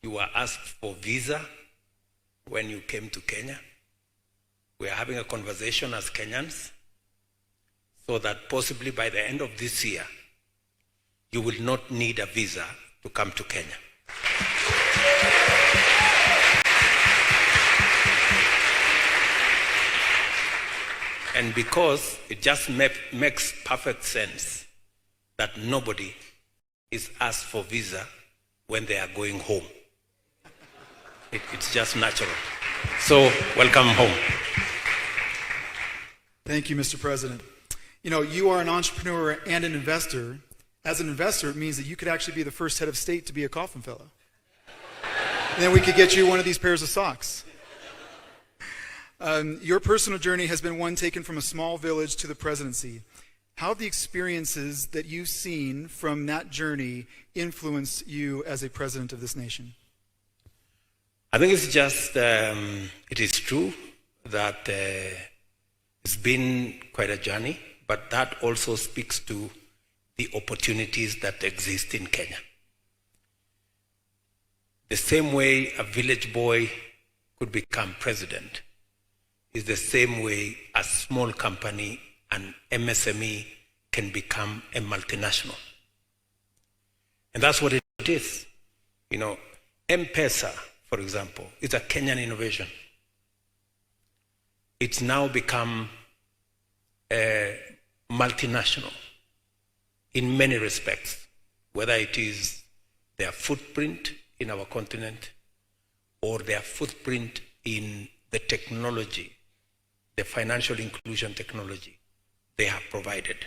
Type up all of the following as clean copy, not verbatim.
You were asked for visa when you came to Kenya. We are having a conversation as Kenyans so that possibly by the end of this year, you will not need a visa to come to Kenya. And because it just makes perfect sense that nobody is asked for visa when they are going home. It's just natural. So, welcome home. Thank you, Mr. President. You know, you are an entrepreneur and an investor. As an investor, it means that you could actually be the first head of state to be a coffin fellow. And then we could get you one of these pairs of socks. Your personal journey has been one taken from a small village to the presidency. How have the experiences that you've seen from that journey influenced you as a president of this nation? I think it's just, it is true that it's been quite a journey, but that also speaks to the opportunities that exist in Kenya. The same way a village boy could become president is the same way a small company, an MSME, can become a multinational. And that's what it is. You know, M-Pesa, for example, is a Kenyan innovation. It's now become a multinational in many respects, whether it is their footprint in our continent or their footprint in the technology, the financial inclusion technology they have provided.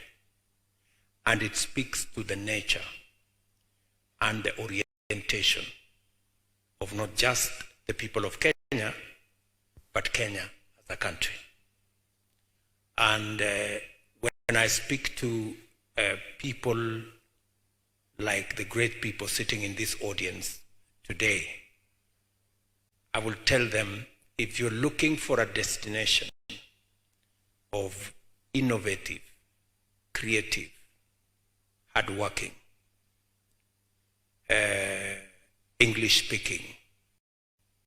And it speaks to the nature and the orientation of not just the people of Kenya, but Kenya as a country. And when I speak to people like the great people sitting in this audience today, I will tell them, if you're looking for a destination of innovative, creative, hardworking, English-speaking,